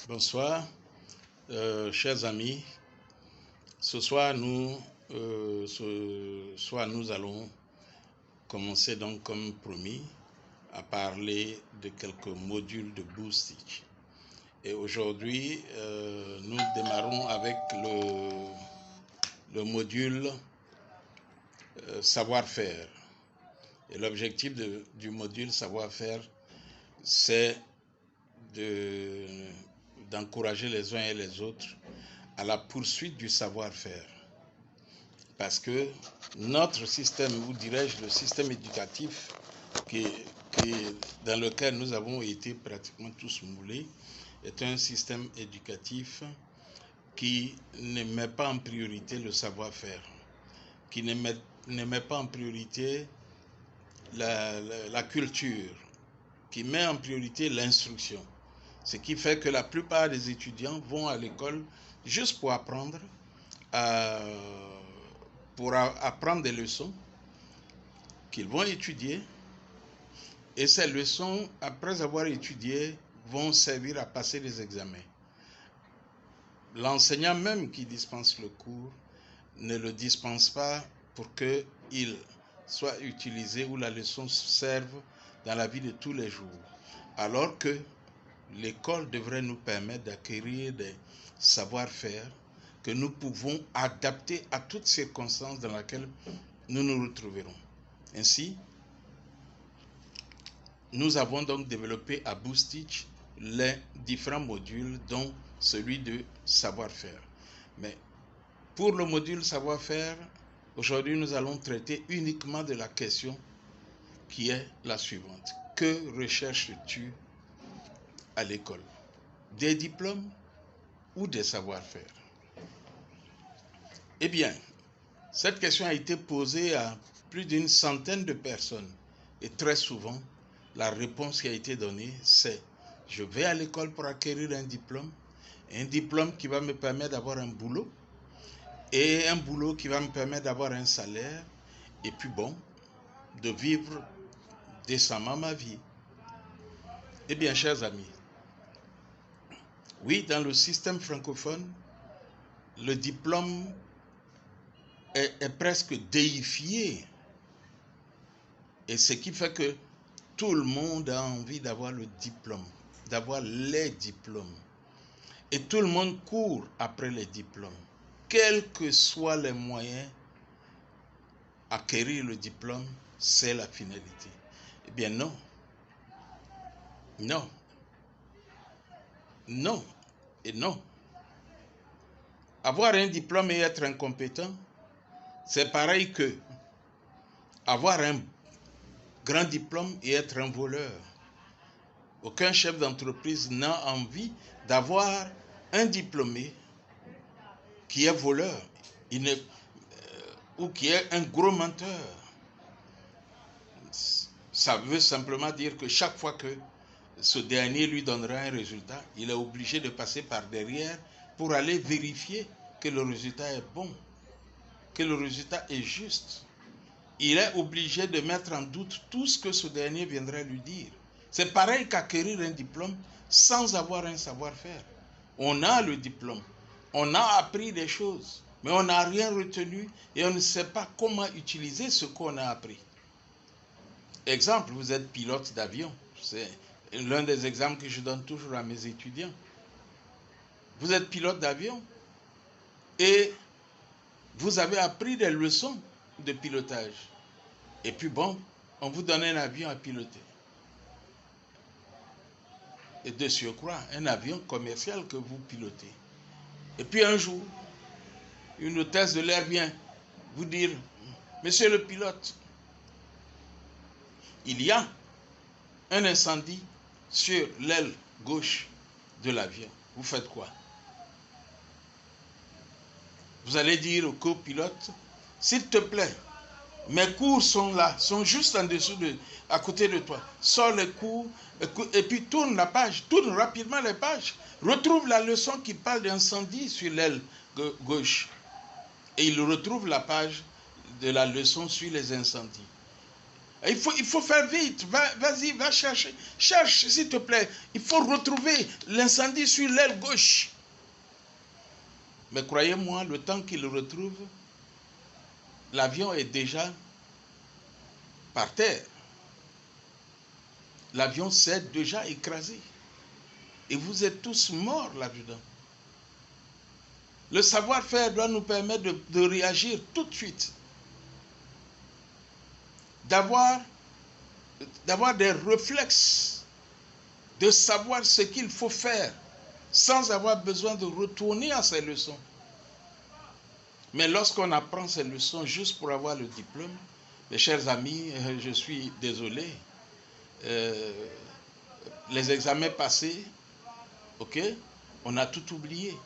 Bonsoir, chers amis. Ce soir, nous allons commencer donc comme promis à parler de quelques modules de Boostich. Et aujourd'hui, nous démarrons avec le module savoir-faire. Et l'objectif du module savoir-faire, c'est d'encourager les uns et les autres à la poursuite du savoir-faire. Parce que notre système, ou dirais-je le système éducatif dans lequel nous avons été pratiquement tous moulés, est un système éducatif qui ne met pas en priorité le savoir-faire, qui ne met pas en priorité la culture, qui met en priorité l'instruction. Ce qui fait que la plupart des étudiants vont à l'école juste pour apprendre, des leçons qu'ils vont étudier. Et ces leçons, après avoir étudié, vont servir à passer des examens. L'enseignant même qui dispense le cours ne le dispense pas pour qu'il soit utilisé ou la leçon serve dans la vie de tous les jours. Alors que l'école devrait nous permettre d'acquérir des savoir-faire que nous pouvons adapter à toutes circonstances dans lesquelles nous nous retrouverons. Ainsi, nous avons donc développé à Boostich les différents modules, dont celui de savoir-faire. Mais pour le module savoir-faire, aujourd'hui nous allons traiter uniquement de la question qui est la suivante. Que recherches-tu à l'école? Des diplômes ou des savoir-faire? Eh bien, cette question a été posée à plus d'une centaine de personnes et très souvent, la réponse qui a été donnée, c'est « Je vais à l'école pour acquérir un diplôme qui va me permettre d'avoir un boulot et un boulot qui va me permettre d'avoir un salaire et puis bon, de vivre décemment ma vie. » Eh bien, chers amis, oui, dans le système francophone, le diplôme est presque déifié. Et ce qui fait que tout le monde a envie d'avoir le diplôme, d'avoir les diplômes. Et tout le monde court après les diplômes. Quels que soient les moyens, acquérir le diplôme, c'est la finalité. Eh bien non. Non. Non. Et non. Avoir un diplôme et être incompétent, c'est pareil que avoir un grand diplôme et être un voleur. Aucun chef d'entreprise n'a envie d'avoir un diplômé qui est voleur ou qui est un gros menteur. Ça veut simplement dire que chaque fois que ce dernier lui donnera un résultat, il est obligé de passer par derrière pour aller vérifier que le résultat est bon, que le résultat est juste. Il est obligé de mettre en doute tout ce que ce dernier viendrait lui dire. C'est pareil qu'acquérir un diplôme sans avoir un savoir-faire. On a le diplôme, on a appris des choses, mais on n'a rien retenu et on ne sait pas comment utiliser ce qu'on a appris. Exemple, vous êtes pilote d'avion. C'est l'un des exemples que je donne toujours à mes étudiants. Vous êtes pilote d'avion et vous avez appris des leçons de pilotage. Et puis bon, on vous donne un avion à piloter. Et de surcroît, un avion commercial que vous pilotez. Et puis un jour, une hôtesse de l'air vient vous dire « Monsieur le pilote, il y a un incendie sur l'aile gauche de l'avion. Vous faites quoi ?» Vous allez dire au copilote « S'il te plaît, mes cours sont là, sont juste en dessous à côté de toi. Sors les cours et puis tourne la page, tourne rapidement les pages. Retrouve la leçon qui parle d'incendie sur l'aile gauche. » Et il retrouve la page de la leçon sur les incendies. Il faut faire vite. Vas-y, va chercher. Cherche, s'il te plaît. Il faut retrouver l'incendie sur l'aile gauche. Mais croyez-moi, le temps qu'il le retrouve, l'avion est déjà par terre. L'avion s'est déjà écrasé. Et vous êtes tous morts là-dedans. Le savoir-faire doit nous permettre de réagir tout de suite. D'avoir des réflexes, de savoir ce qu'il faut faire, sans avoir besoin de retourner à ces leçons. Mais lorsqu'on apprend ces leçons juste pour avoir le diplôme, mes chers amis, je suis désolé, les examens passés, ok, on a tout oublié.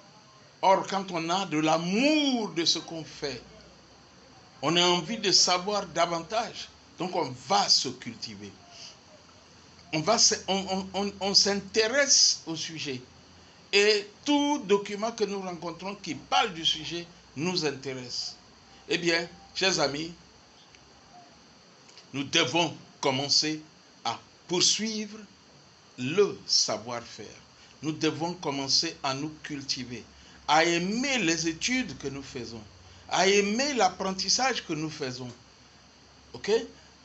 Or, quand on a de l'amour de ce qu'on fait, on a envie de savoir davantage, donc on va se cultiver. On s'intéresse au sujet. Et tout document que nous rencontrons qui parle du sujet nous intéresse. Eh bien, chers amis, nous devons commencer à poursuivre le savoir-faire. Nous devons commencer à nous cultiver, à aimer les études que nous faisons, à aimer l'apprentissage que nous faisons. Ok?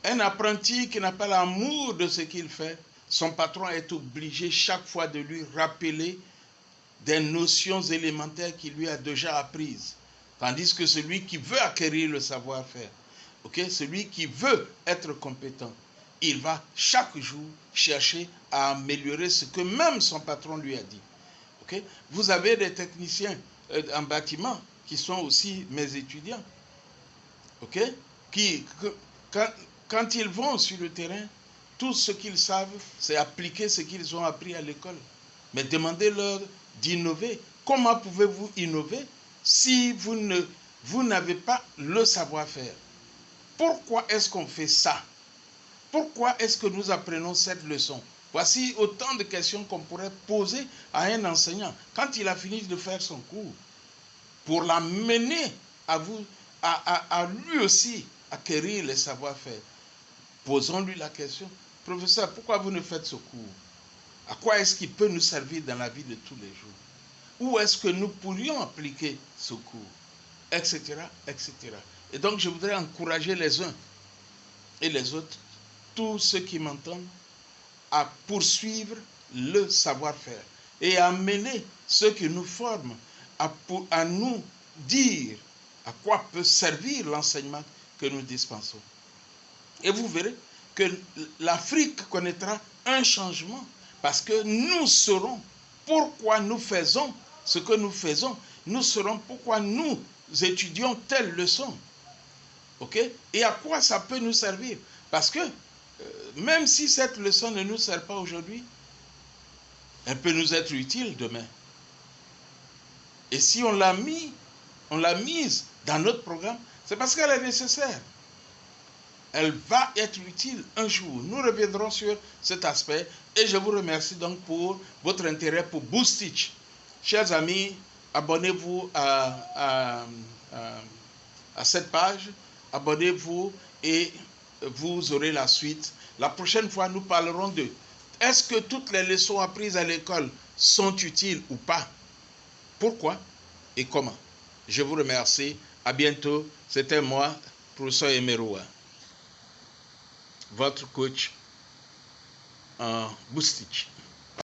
Un apprenti qui n'a pas l'amour de ce qu'il fait, son patron est obligé chaque fois de lui rappeler des notions élémentaires qu'il lui a déjà apprises. Tandis que celui qui veut acquérir le savoir-faire, ok, celui qui veut être compétent, il va chaque jour chercher à améliorer ce que même son patron lui a dit. Okay? Vous avez des techniciens en bâtiment qui sont aussi mes étudiants. Okay? Quand ils vont sur le terrain, tout ce qu'ils savent, c'est appliquer ce qu'ils ont appris à l'école. Mais demandez-leur d'innover. Comment pouvez-vous innover si vous n'avez pas le savoir-faire? Pourquoi est-ce qu'on fait ça? Pourquoi est-ce que nous apprenons cette leçon? Voici autant de questions qu'on pourrait poser à un enseignant quand il a fini de faire son cours, pour l'amener à lui aussi acquérir les savoir-faire. Posons-lui la question: professeur, pourquoi vous ne faites ce cours? À quoi est-ce qu'il peut nous servir dans la vie de tous les jours? Où est-ce que nous pourrions appliquer ce cours? Etc., etc. Et donc, je voudrais encourager les uns et les autres, tous ceux qui m'entendent, à poursuivre le savoir-faire et à amener ceux qui nous forment à nous dire à quoi peut servir l'enseignement que nous dispensons. Et vous verrez que l'Afrique connaîtra un changement parce que nous saurons pourquoi nous faisons ce que nous faisons. Nous saurons pourquoi nous étudions telle leçon. Ok? Et à quoi ça peut nous servir? Parce que même si cette leçon ne nous sert pas aujourd'hui, elle peut nous être utile demain. Et si on l'a mise dans notre programme, c'est parce qu'elle est nécessaire. Elle va être utile un jour. Nous reviendrons sur cet aspect et je vous remercie donc pour votre intérêt pour Boostich. Chers amis, abonnez-vous à cette page, abonnez-vous et vous aurez la suite. La prochaine fois, nous parlerons de est-ce que toutes les leçons apprises à l'école sont utiles ou pas? Pourquoi et comment? Je vous remercie. À bientôt. C'était moi, professeur Emeroua, votre coach en Boostich.